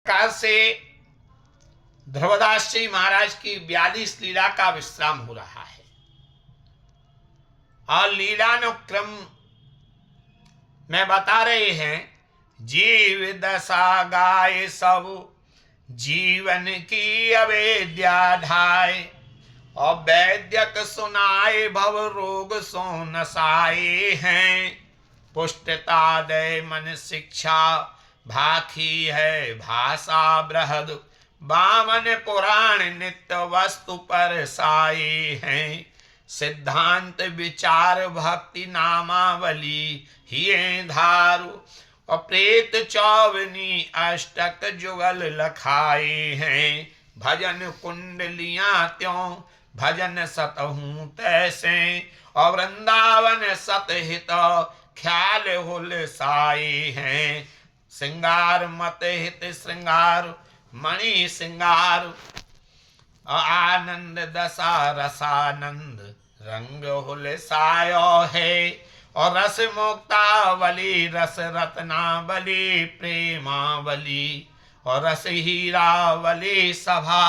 का से ध्रुवदास जी महाराज की 42 लीला का विश्राम हो रहा है और लीलानुक्रम में बता रहे हैं। जीव दशा गाय सब जीवन की अवेद्या ढाए और वैद्यक सुनाए भव रोग सो नसाए हैं। पुष्टता दय मन शिक्षा भाखी है भाषा बृहद बामन पुराण नित्य वस्तु पर साए हैं। सिद्धांत विचार भक्ति नामावली हिये धारु और प्रेत चौवनी अष्टक जुगल लखाए हैं। भजन कुंडलियां त्यों भजन सतहूं तैसे और वृंदावन सतहित ख्याल हुल साए हैं। श्रृंगार मत हित श्रृंगार मणि श्रृंगार आनंद दशा रसानंद रंग हुल सायो है। और रस मुक्तावली रस रत्नावली प्रेमावली और रस हीरावली सभा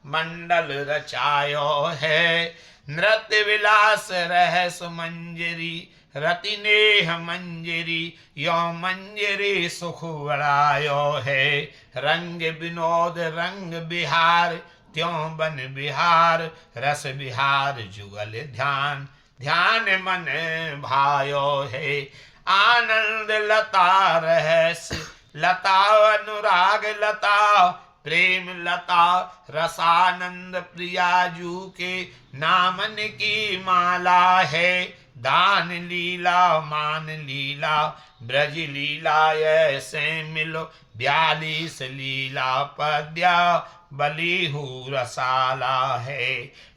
मंडल रचायो है। नृत्य विलास रहस मंजरी रति नेह मंजरी यो मंजरी सुख बड़ायो है। रंग विनोद रंग बिहार त्यों बन बिहार रस बिहार जुगल ध्यान ध्यान मन भायो है। आनंद लता रहस लता अनुराग लता प्रेम लता रसानंद प्रियाजू के नामन की माला है। दान लीला मान लीला ब्रज लीला ऐसे मिलो 42 लीला पद्या बलिहू रसाला है।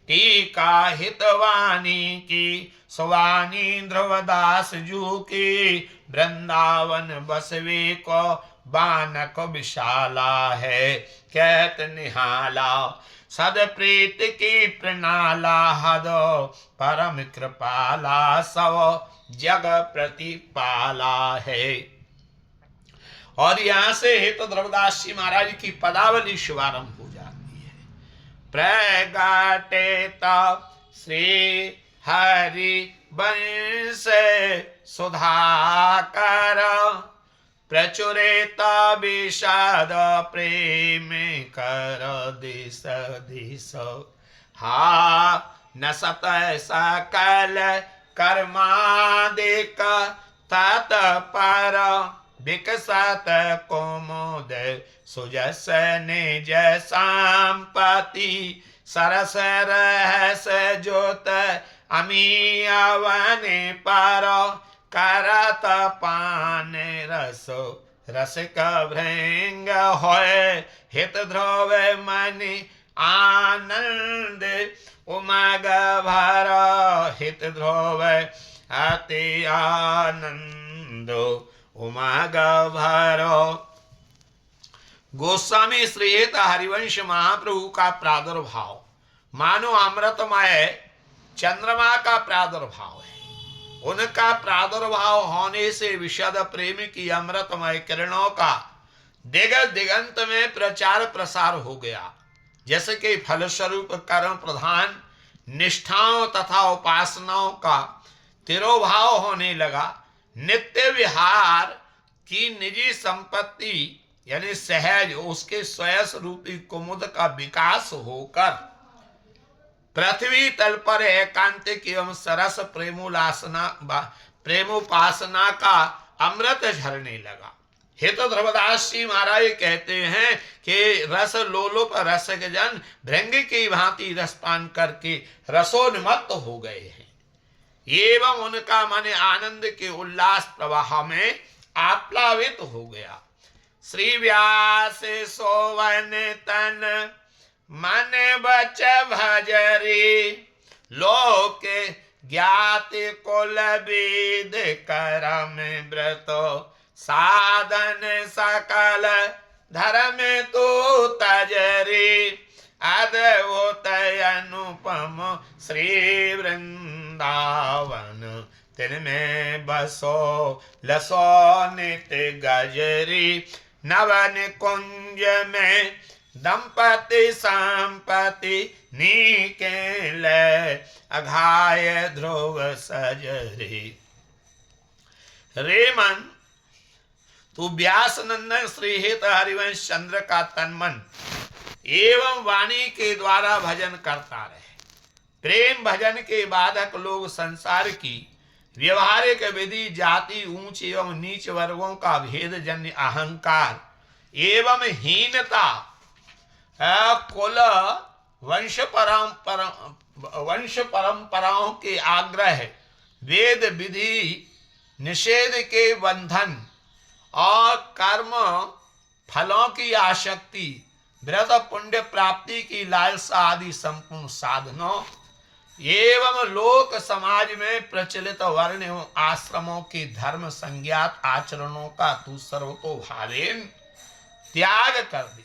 टीका हितवाणी की सुवानी ध्रुवदास जू की वृंदावन बसवे को बानक विशाला है। कहत निहाला सद प्रीत की प्रणाला हदो परम कृपाला सव जग प्रतिपाला है। और यहां से हित ध्रुवदास जी महाराज की पदावली शुभारंभ हो जाती है। प्रगटे तब श्री हरि वंश सुधाकर प्रचुरित विषद प्रेम कर दिस दिस हा न सत सकल कर्मादिक तत्पर विकसत कुमुद सुजस निज संपत्ति सरस रहस जोत अमीयवन पर करत पान रसो रसिक भृंग होय हित ध्रुव मन आनंद उमग भर हित ध्रुव अति आनंद उमग भरो। गोस्वामी श्री हित हरिवंश महाप्रभु का प्रादुर्भाव मानो अमृतमय चंद्रमा का प्रादुर्भाव है। उनका प्रादुर्भाव होने से विशद प्रेम की अमृतमय किरणों का दिगंत दिगंत में प्रचार प्रसार हो गया। जैसे कि फलस्वरूप कर्म प्रधान निष्ठाओं तथा उपासनाओं का तिरोभाव होने लगा। नित्य विहार की निजी संपत्ति यानी सहज उसके स्वयं रूपी कुमुद का विकास होकर पृथ्वी तल पर एकांतिक एवं सरस प्रेमोपासना का अमृत झरने लगा। हित ध्रुवदास जी महाराज कहते हैं कि रस लोलुप रसिक जन भृंग की भांति रसपान करके रसोन्मत्त हो गए हैं एवं उनका मन आनंद के उल्लास प्रवाह में आप्लावित हो गया। श्री व्यास सोवन तन मन बच भजरी लोक ज्ञात कुल वेद करम व्रत साधन सकल धर्म तो तजरी अद्भुत अनुपम श्री वृंदावन तिनमें बसो लसो नित गजरी नवन कुंज में दंपति संपति नीकेल अघाय ध्रुव सजरे। रे मन, तू व्यास नंदन श्री हित हरिवंश चंद्र का तन मन एवं वाणी के द्वारा भजन करता रहे। प्रेम भजन के बाधक लोग संसार की व्यवहारिक विधि, जाति, ऊंच एवं नीच वर्गों का भेद जन्य अहंकार एवं हीनता, कुल वंश परंपराओं के आग्रह, वेद विधि निषेध के बंधन और कर्म फलों की आसक्ति, व्रत पुण्य प्राप्ति की लालसा आदि संपूर्ण साधनों एवं लोक समाज में प्रचलित वर्ण एवं आश्रमों के धर्म संज्ञात आचरणों का तू सर्वतोभावेन त्याग कर दे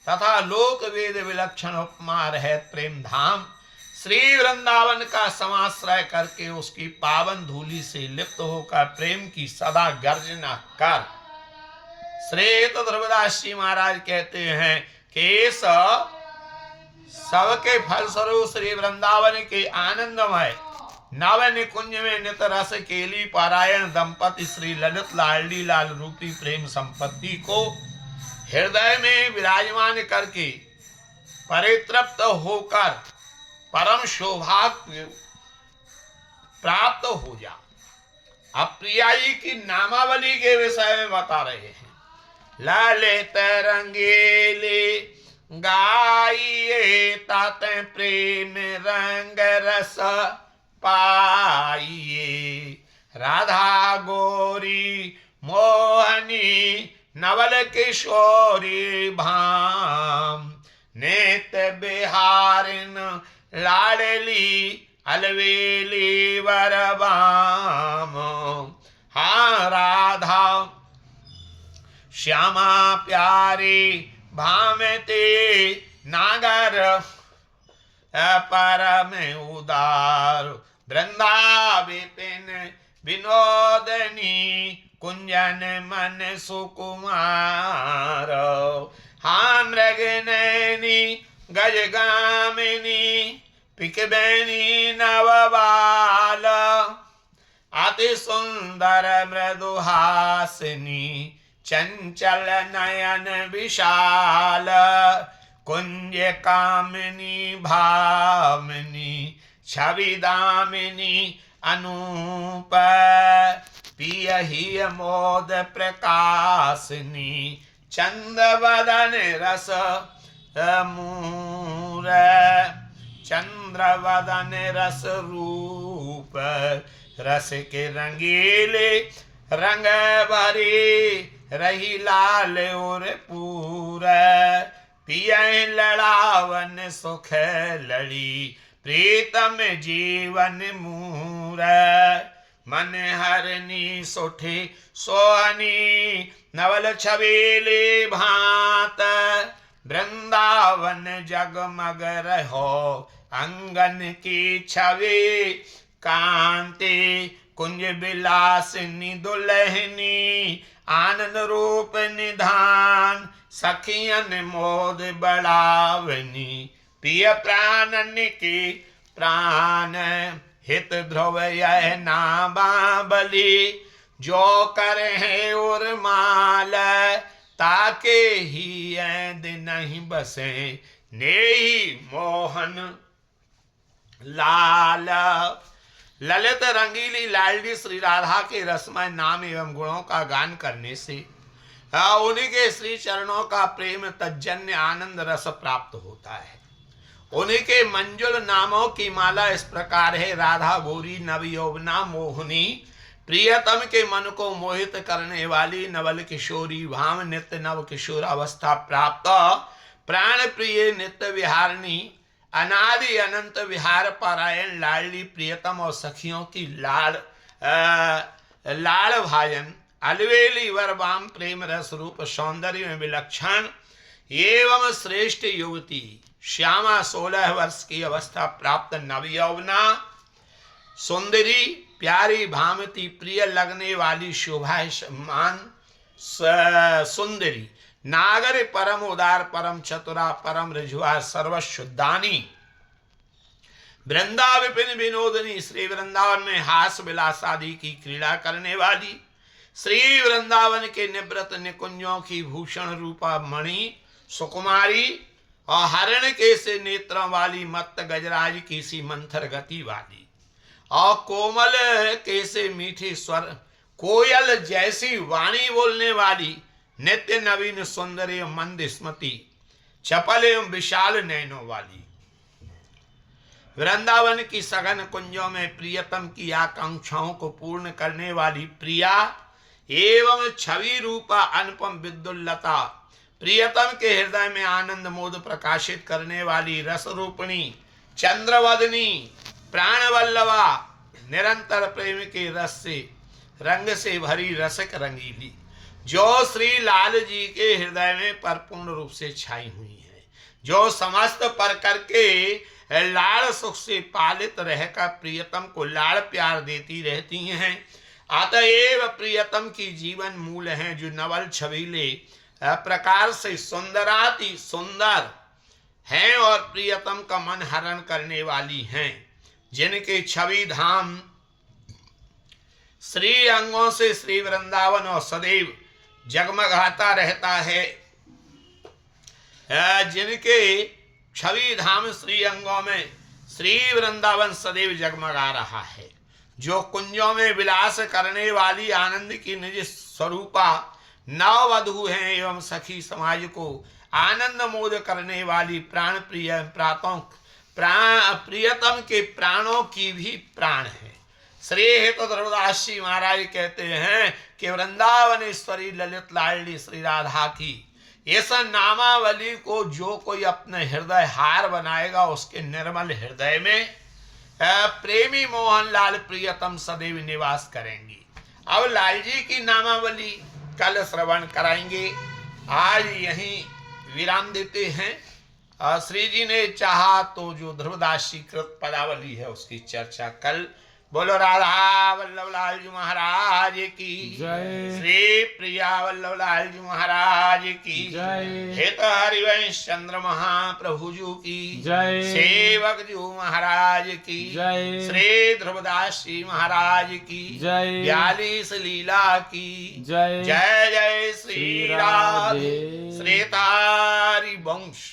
तथा लोक वेद विलक्षण उपमा रहित प्रेम धाम श्री वृंदावन का समाश्रय करके उसकी पावन धूलि से लिप्त होकर प्रेम की सदा गर्जना कर। श्री ध्रुवदास जी महाराज कहते हैं कि इस सबके फलस्वरूप श्री वृंदावन के आनंदमय नव निकुंज में नित रस केली पारायण दंपति श्री ललित लाडली लाल रूपी प्रेम संपत्ति को हृदय में विराजमान करके परितृप्त होकर परम सौभाग्य प्राप्त हो जा। अब प्रिया जी की नामावली के विषय में बता रहे हैं। ललित रंगीली गाइए तात प्रेम रंग रस पाइए, राधा गोरी मोहनी नवल किशोरी भाम, नेत बिहारिन लाडली अलवेली वरबाम। हाँ राधा श्यामा प्यारी भामते नागर परम उदार, वृंदा विपिन विनोदनी कुंजन मन सुकुमार। हाँ मृगनैनी गजगामिनी पिकबैनी नवबाल, अति सुंदर मृदुहासिनी चंचल नयन विशाल, कुंज कामिनी भामिनी छवि दामिनी अनूप, पियहि मोद प्रकाशिनी चंद्रवदन रस मूर, चंद्रवदन रस रूप, रस के रंगीले रंग भरी रही लाल और पूरा, पिय लड़ावन सुख लड़ी प्रीतम जीवन मूर, मन हरनी सोठे सोहनी नवल छबीली भांत, वृंदावन जगमग रहो अंगन की छवि कांति, कुंज विलासिनी दुल्हनी आनंद रूप निधान, सखियन मोद बढ़ावनी प्रिय प्राणन की प्राण, हित ध्रुव यह नाबाबली जो करे और माल, ताके ही दिन नहीं बसे नेही मोहन लाल। ललित रंगीली लाडली श्री राधा के रसमय नाम एवं गुणों का गान करने से उन्हीं के श्री चरणों का प्रेम तज्जन्य आनंद रस प्राप्त होता है। उन्हीं के मंजुल नामों की माला इस प्रकार है। राधा गोरी नवयौवना मोहनी, प्रियतम के मन को मोहित करने वाली, नवल किशोरी भाम नित्य नव किशोर अवस्था प्राप्त, प्राण प्रिय नित्य विहारिणी, अनादि अनंत विहार पारायण लाडली प्रियतम और सखियों की लाड़ भाजन, अलवेली वरवाम प्रेम रस रूप सौंदर्य में विलक्षण एवं श्रेष्ठ युवती, श्यामा 16 वर्ष की अवस्था प्राप्त नवयौवना सुंदरी, प्यारी भामती, प्रिय लगने वाली शोभायमान सुंदरी, नागर परम उदार परम चतुरा परम ऋजुआ सर्वशुद्धानी वृंदा विपिन विनोदनी श्री वृंदावन में हास विलास आदि की क्रीड़ा करने वाली श्री वृंदावन के निवृत निकुंजों की भूषण रूपा मणि सुकुमारी और हरण के से नेत्रों वाली मत्त गजराज की सी मंथर गति वाली और कोमल के से मीठे स्वर कोयल जैसी वाणी बोलने वाली नित्य नवीन सुंदर एवं मंद स्मृति चपल एवं विशाल नयनों वाली वृंदावन की सघन कुंजों में प्रियतम की आकांक्षाओं को पूर्ण करने वाली प्रिया एवं छवि रूपा अनुपम विद्युल्लता प्रियतम के हृदय में आनंद मोद प्रकाशित करने वाली रस रूपिणी चंद्रवदनी प्राणवल्लभा निरंतर प्रेम के रस से रंग से भरी रसिक रंगीली जो श्री लाल जी के हृदय में परिपूर्ण रूप से छाई हुई है, जो समस्त पर करके लाड़ सुख से पालित रहकर प्रियतम को लाड़ प्यार देती रहती हैं। अतएव प्रियतम की जीवन मूल हैं, जो नवल छबीले प्रकार से सुंदराति सुंदर हैं और प्रियतम का मन हरण करने वाली हैं, जिनके छवि धाम श्री अंगों से श्री वृंदावन और सदैव जगमगाता रहता है, जिनके छवि धाम श्री अंगों में श्री वृंदावन सदैव जगमगा रहा है, जो कुंजों में विलास करने वाली आनंद की निज स्वरूपा नववधू हैं एवं सखी समाज को आनंद मोद करने वाली प्राण प्रिय प्रियतम के प्राणों की भी प्राण है। श्री हेत ध्रुवदास जी महाराज कहते हैं कि वृंदावनेश्वरी ललित लाडली श्री राधा की इस नामावली को जो कोई अपने हृदय हार बनाएगा, उसके निर्मल हृदय में प्रेमी मोहन लाल प्रियतम सदैव निवास करेंगी। अब लाल जी की नामावली कल श्रवण कराएंगे, आज यहीं विराम देते हैं। श्री जी ने चाहा तो जो ध्रुवदास जी कृत पदावली है उसकी चर्चा कल। बोलो राधा वल्लभ लाल जी महाराज की जय। श्री प्रिया वल्लभ लाल जी महाराज की जय। हेत हरिवंश चंद्र महाप्रभु जी की जय। सेवक जी महाराज की जय। श्री ध्रुवदास जी महाराज की जय। 42 लीला की जय। जय जय श्री श्री राधे राधे। श्री तारी वंश।